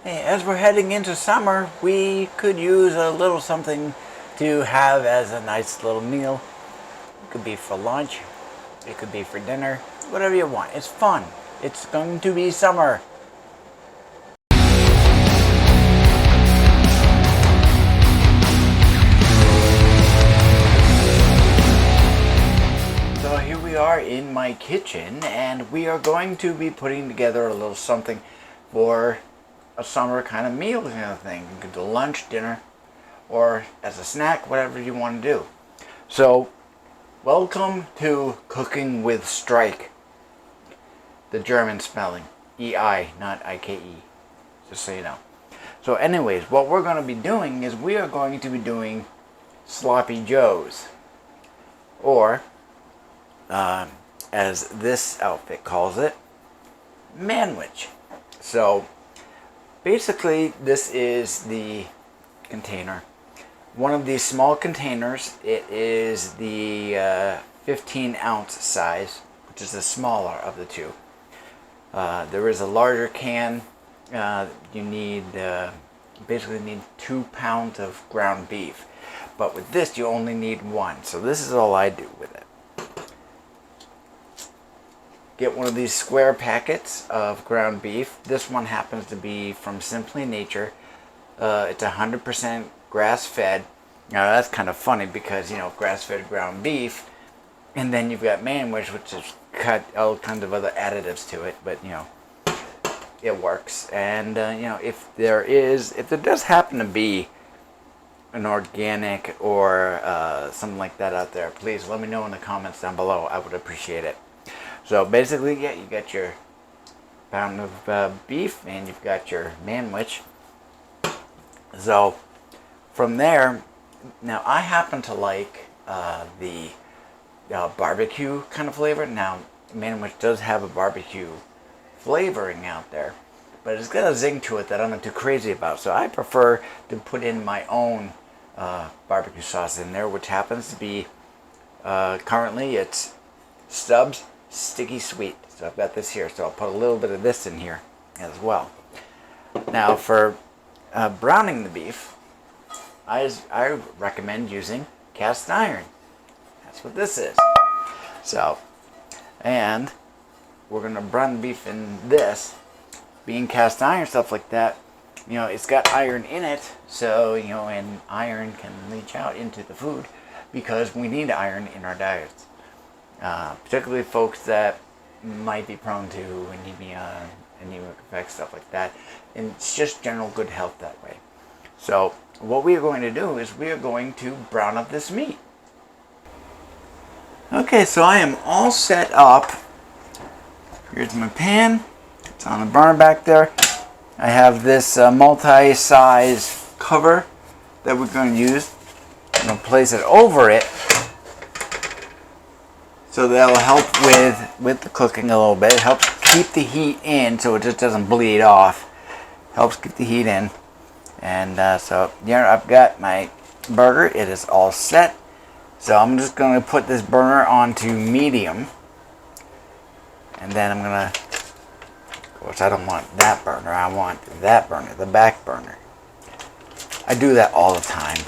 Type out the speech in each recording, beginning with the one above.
Hey, as we're heading into summer, we could use a little something to have as a nice little meal. It could be for lunch, it could be for dinner, whatever you want. It's fun. It's going to be summer. So here we are in my kitchen, and we are going to be putting together a little something for a summer kind of meal kind of thing. You could do lunch, dinner, or as a snack, whatever you want to do. So, welcome to Cooking with Strike. The German spelling. E-I, not I-K-E. Just so you know. So anyways, what we're going to be doing is we are going to be doing Sloppy Joes. Or, as this outfit calls it, manwich. So, basically, this is the container. One of these small containers, it is the 15-ounce size, which is the smaller of the two. There is a larger can. You need, basically need 2 pounds of ground beef. But with this, you only need 1. So this is all I do with it. Get one of these square packets of ground beef. This one happens to be from Simply Nature. It's 100% grass-fed. Now that's kind of funny because, you know, grass-fed ground beef, and then you've got manwich, which is cut all kinds of other additives to it, but, you know, it works. And, you know, if there does happen to be an organic or something like that out there, please let me know in the comments down below. I would appreciate it. So basically, yeah, you got your pound of beef and you've got your manwich. So from there, now I happen to like the barbecue kind of flavor. Now, manwich does have a barbecue flavoring out there, but it's got a zing to it that I'm not too crazy about. So I prefer to put in my own barbecue sauce in there, which happens to be currently it's Stubbs Sticky Sweet. So I've got this here, so I'll put a little bit of this in here as well. Now for browning the beef, I recommend using cast iron. That's what this is. So, and we're going to brown the beef in this. Being cast iron, stuff like that, you know, it's got iron in it, so, you know, and iron can leach out into the food because we need iron in our diets. Particularly folks that might be prone to anemia, anemic effects, stuff like that. And it's just general good health that way. So what we are going to do is we are going to brown up this meat. Okay, so I am all set up. Here's my pan. It's on the burner back there. I have this multi-size cover that we're going to use. I'm going to place it over it. So that'll help with the cooking a little bit. It helps keep the heat in so it just doesn't bleed off. Helps keep the heat in. And so here I've got my burger. It is all set. So I'm just going to put this burner onto medium. And then I'm going to, of course I don't want that burner. I want that burner, the back burner. I do that all the time.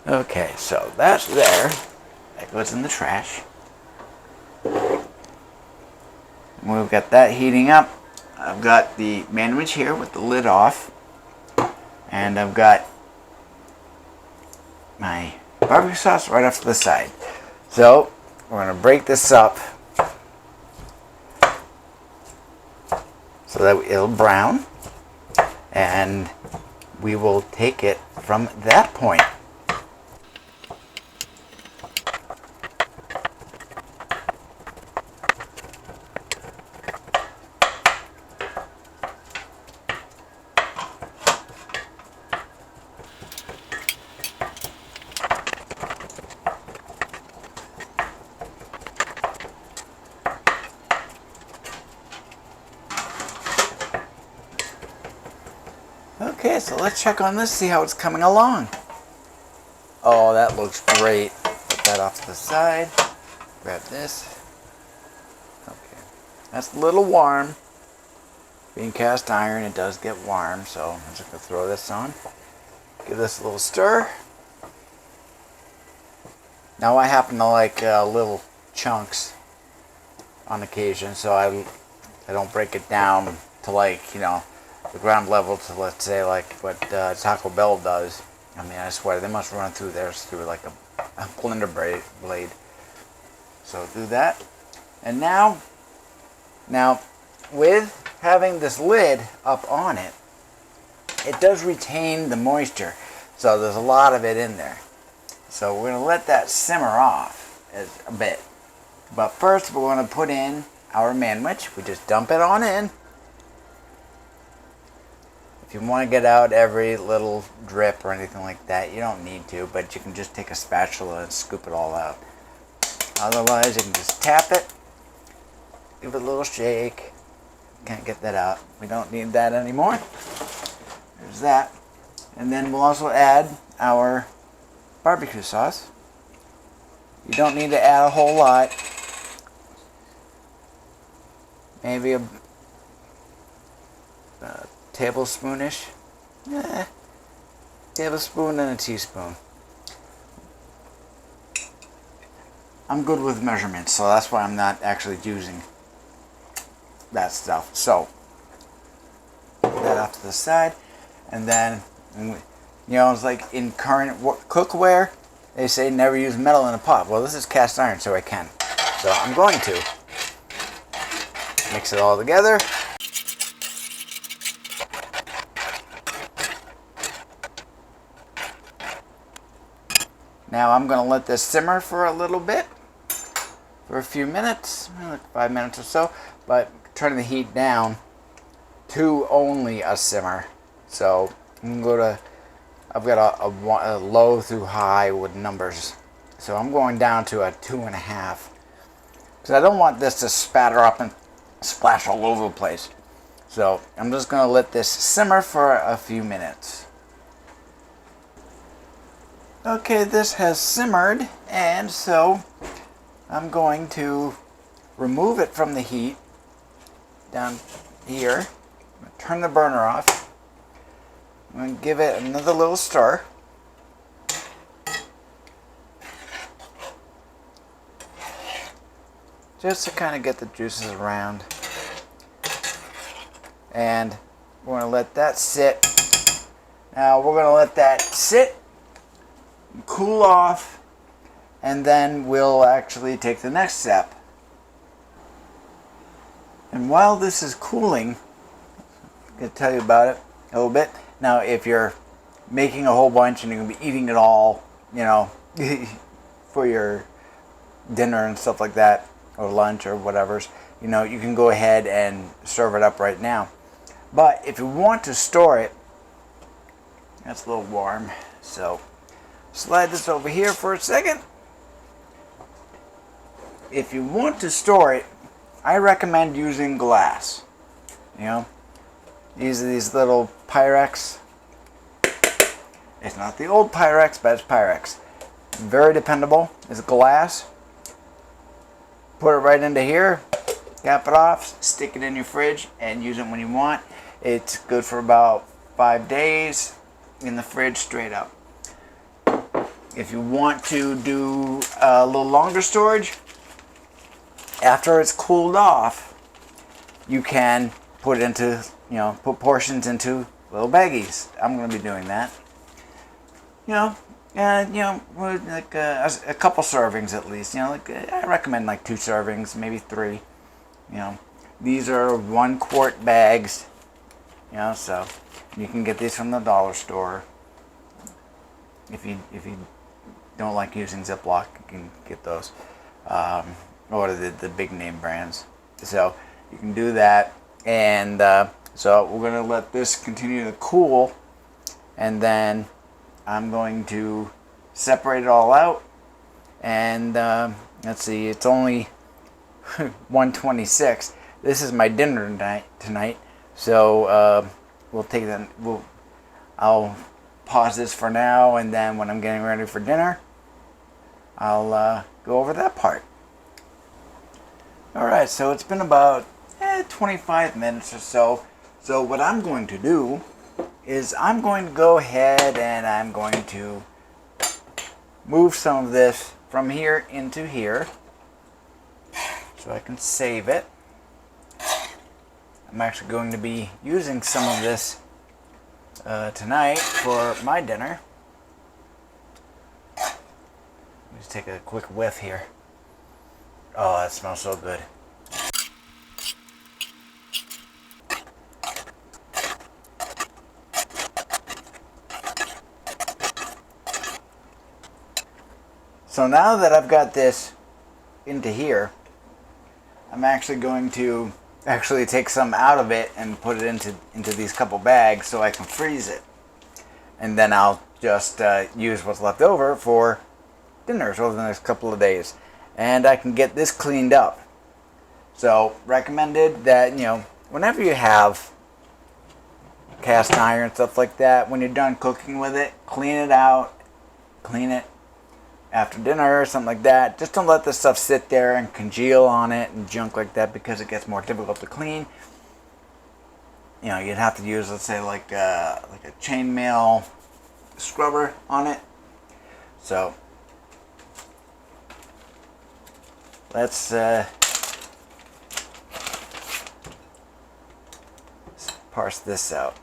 Okay, so that's there. That goes in the trash. We've got that heating up. I've got the manwich here with the lid off. And I've got my barbecue sauce right off to the side. So, we're going to break this up so that it'll brown. And we will take it from that point. Okay, so let's check on this, see how it's coming along. Oh, that looks great. Put that off to the side. Grab this. Okay. That's a little warm. Being cast iron, it does get warm, so I'm just going to throw this on. Give this a little stir. Now I happen to like little chunks on occasion, so I don't break it down to like, you know, the ground level to, let's say, like what Taco Bell does. I mean, I swear, they must run through theirs through like a blender blade. So do that. And now with having this lid up on it, it does retain the moisture. So there's a lot of it in there. So we're going to let that simmer off a bit. But first we're going to put in our manwich. We just dump it on in. If you want to get out every little drip or anything like that, you don't need to, but you can just take a spatula and scoop it all out. Otherwise, you can just tap it, give it a little shake. Can't get that out. We don't need that anymore. There's that. And then we'll also add our barbecue sauce. You don't need to add a whole lot. Maybe a tablespoonish. Tablespoon and a teaspoon. I'm good with measurements, so that's why I'm not actually using that stuff. So put that off to the side, and then, you know, it's like in current cookware, they say never use metal in a pot. Well, this is cast iron, so I can. So I'm going to mix it all together. Now I'm going to let this simmer for a little bit, for a few minutes, like 5 minutes or so, but turn the heat down to only a simmer. So I'm going to go to, I've got a low through high with numbers. So I'm going down to a 2.5, because I don't want this to spatter up and splash all over the place. So I'm just going to let this simmer for a few minutes. Okay, this has simmered, and so I'm going to remove it from the heat down here. I'm going to turn the burner off. I'm going to give it another little stir. Just to kind of get the juices around. And we're going to let that sit. Now we're going to let that sit, cool off, and then we'll actually take the next step. And while this is cooling, I'm going to tell you about it a little bit. Now, if you're making a whole bunch and you're going to be eating it all, you know, for your dinner and stuff like that, or lunch or whatever, you know, you can go ahead and serve it up right now. But if you want to store it, that's a little warm, so slide this over here for a second. If you want to store it, I recommend using glass. You know, these are these little Pyrex. It's not the old Pyrex, but it's Pyrex. Very dependable. It's glass. Put it right into here, cap it off, stick it in your fridge, and use it when you want. It's good for about 5 days in the fridge straight up. If you want to do a little longer storage, after it's cooled off, you can put it into, you know, put portions into little baggies. I'm going to be doing that. You know, like a couple servings at least. You know, like I recommend like 2 servings, maybe 3. You know, these are 1 quart bags. You know, so you can get these from the dollar store. If you don't like using Ziploc, you can get those, or the big name brands. So you can do that, and so we're going to let this continue to cool, and then I'm going to separate it all out. And let's see, it's only 1:26. This is my dinner tonight. So we'll take that. I'll pause this for now, and then when I'm getting ready for dinner, I'll go over that part. Alright, so it's been about 25 minutes or so. So what I'm going to do is I'm going to go ahead and I'm going to move some of this from here into here so I can save it. I'm actually going to be using some of this tonight for my dinner. Let me just take a quick whiff here. Oh, that smells so good. So now that I've got this into here, I'm actually going to take some out of it and put it into these couple bags so I can freeze it. And then I'll just use what's left over for dinners over the next couple of days. And I can get this cleaned up. So recommended that, whenever you have cast iron, stuff like that, when you're done cooking with it, clean it out, clean it after dinner or something like that. Just don't let this stuff sit there and congeal on it and junk like that, because it gets more difficult to clean. You'd have to use, let's say, like a chainmail scrubber on it. So let's parse this out.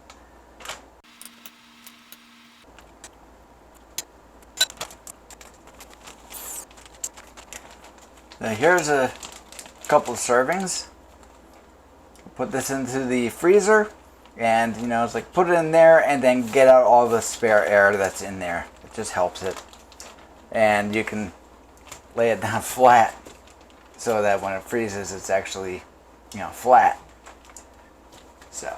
Now here's a couple of servings. Put this into the freezer, and it's like put it in there and then get out all the spare air that's in there. It just helps it. And you can lay it down flat so that when it freezes it's actually flat. So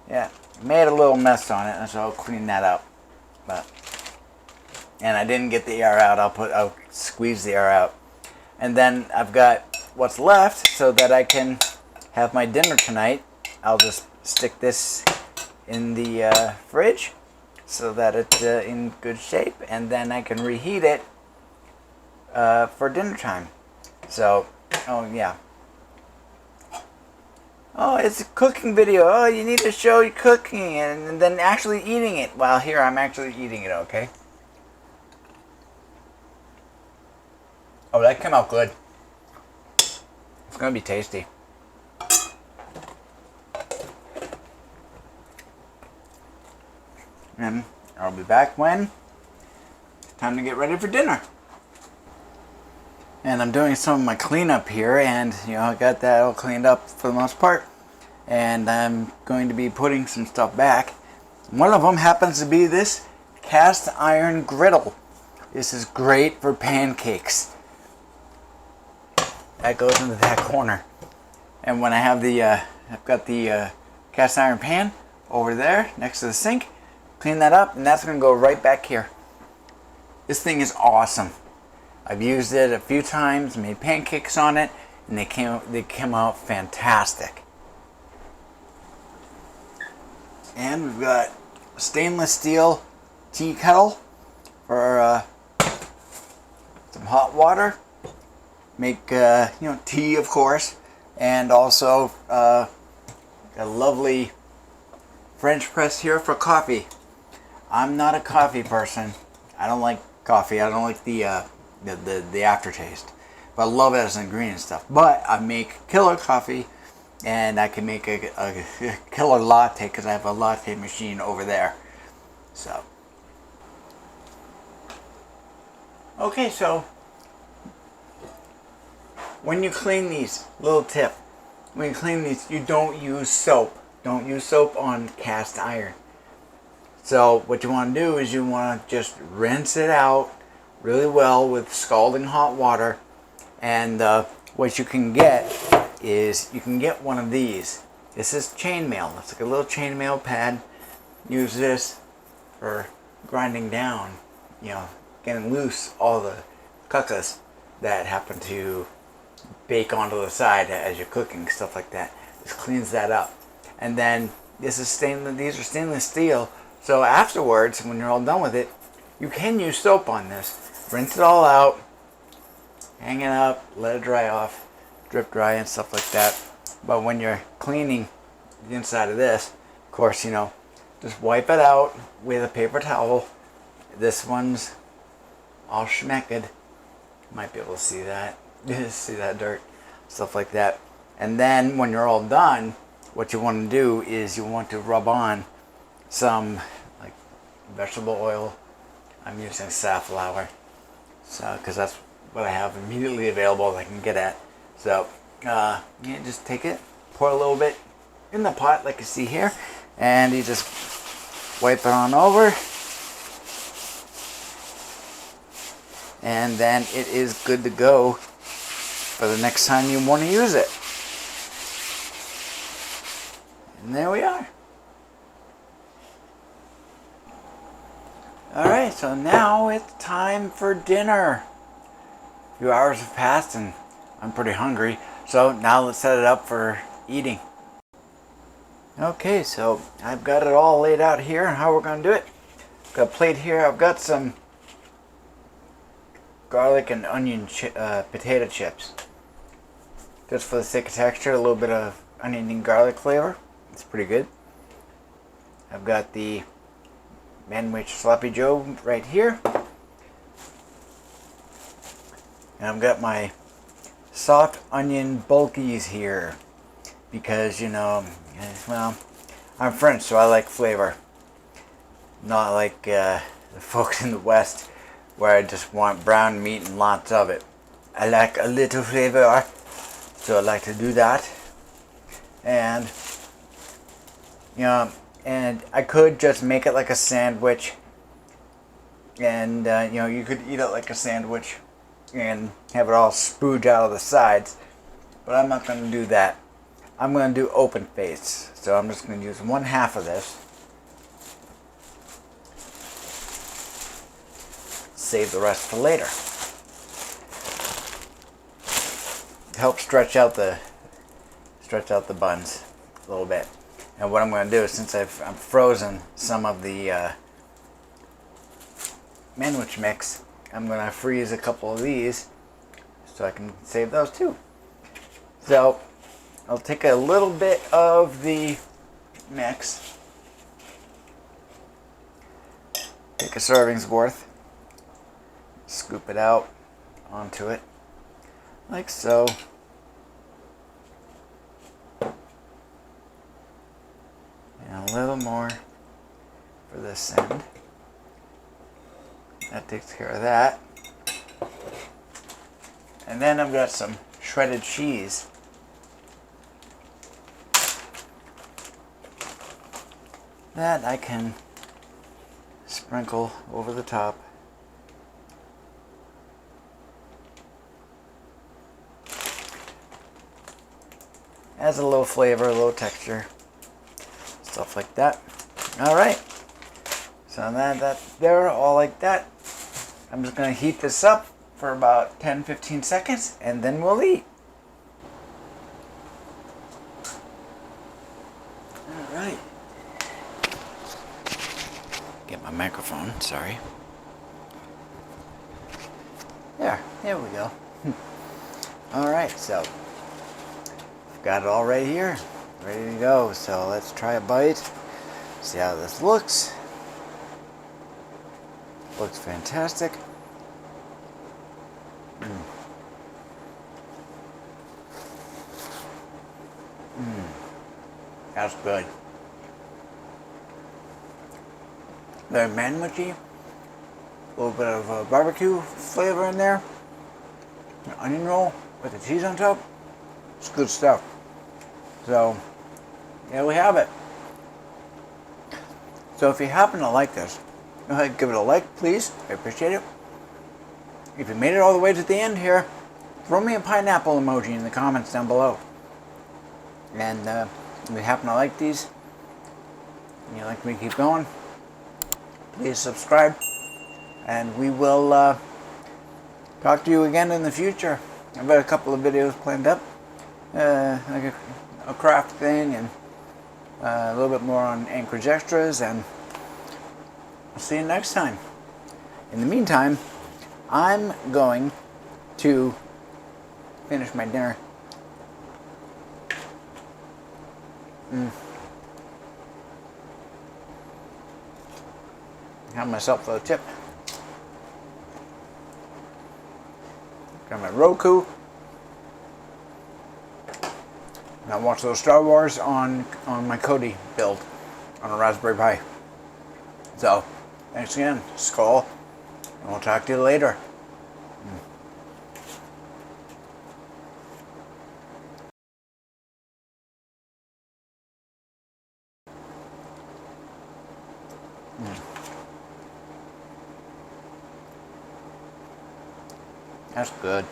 yeah, made a little mess on it, and so I'll clean that up. And I didn't get the air out. I'll squeeze the air out, and then I've got what's left so that I can have my dinner tonight. I'll just stick this in the fridge so that it's in good shape, and then I can reheat it for dinner time. So, oh yeah. Oh, it's a cooking video. Oh, you need to show you cooking and then actually eating it. Well, here I'm actually eating it, okay? Oh, that came out good. It's going to be tasty. And I'll be back when it's time to get ready for dinner. And I'm doing some of my cleanup here, and I got that all cleaned up for the most part. And I'm going to be putting some stuff back. One of them happens to be this cast iron griddle. This is great for pancakes. That goes into that corner. And when I have I've got the cast iron pan over there next to the sink. Clean that up, and that's going to go right back here. This thing is awesome. I've used it a few times, made pancakes on it, and they came out fantastic. And we've got a stainless steel tea kettle for some hot water. Make tea, of course, and also a lovely French press here for coffee. I'm not a coffee person. I don't like coffee. I don't like the aftertaste. But I love it as an ingredient and stuff. But I make killer coffee, and I can make a killer latte because I have a latte machine over there. So, okay, so when you clean these, little tip, when you clean these, you don't use soap. Don't use soap on cast iron. So what you want to do is you want to just rinse it out really well with scalding hot water. And what you can get is you can get one of these. This is chainmail. It's like a little chainmail pad. Use this for grinding down, getting loose all the cuckas that happen to bake onto the side as you're cooking, stuff like that. This cleans that up. And then This is stainless. These are stainless steel. So afterwards, when you're all done with it, you can use soap on this. Rinse it all out, hang it up, let it dry off, drip dry and stuff like that. But when you're cleaning the inside of this, of course, you know, just wipe it out with a paper towel. This one's all schmecked. Might be able to see that. See that dirt, stuff like that. And then when you're all done, what you want to do is you want to rub on some like vegetable oil. I'm using safflower, so because that's what I have immediately available that I can get at. So yeah, just take it, pour a little bit in the pot like you see here, and you just wipe it on over, and then it is good to go for the next time you want to use it. And there we are. Alright, so now it's time for dinner. A few hours have passed and I'm pretty hungry, so now let's set it up for eating. Okay, so I've got it all laid out here and how we're going to do it. I've got a plate here. I've got some garlic and onion potato chips. Just for the sake of texture, a little bit of onion and garlic flavor. It's pretty good. I've got the Manwich Sloppy Joe right here. And I've got my soft onion bulkies here. Because, you know, well, I'm French, so I like flavor. Not like the folks in the West, where I just want brown meat and lots of it. I like a little flavor, so I like to do that. And, you know, and I could just make it like a sandwich. And, you know, you could eat it like a sandwich and have it all spooge out of the sides. But I'm not going to do that. I'm going to do open face. So I'm just going to use one half of this. Save the rest for later. Help stretch out the buns a little bit. And what I'm going to do is, since I've frozen some of the Manwich mix, I'm going to freeze a couple of these so I can save those too. So I'll take a little bit of the mix, take a serving's worth, scoop it out onto it like so. And a little more for this end. That takes care of that. And then I've got some shredded cheese. That I can sprinkle over the top. Adds a little flavor, a little texture. Stuff like that. Alright. So they're all like that. I'm just going to heat this up for about 10-15 seconds and then we'll eat. Alright. Get my microphone, sorry. There we go. Alright, so got it all right here. Ready to go. So let's try a bite. See how this looks. Looks fantastic. That's good. Very manwichy. A little bit of barbecue flavor in there. An onion roll with the cheese on top. It's good stuff. So, there we have it. So if you happen to like this, go ahead and give it a like, please. I appreciate it. If you made it all the way to the end here, throw me a pineapple emoji in the comments down below. And if you happen to like these, and you'd like me to keep going, please subscribe. And we will talk to you again in the future. I've got a couple of videos planned up. Like a craft thing and a little bit more on AnKorage Extras, and I'll see you next time. In the meantime, I'm going to finish my dinner. Have myself a tip. Got my Roku. And I watch those Star Wars on my Kodi build on a Raspberry Pi. So, thanks again, Skál, and we'll talk to you later. That's good.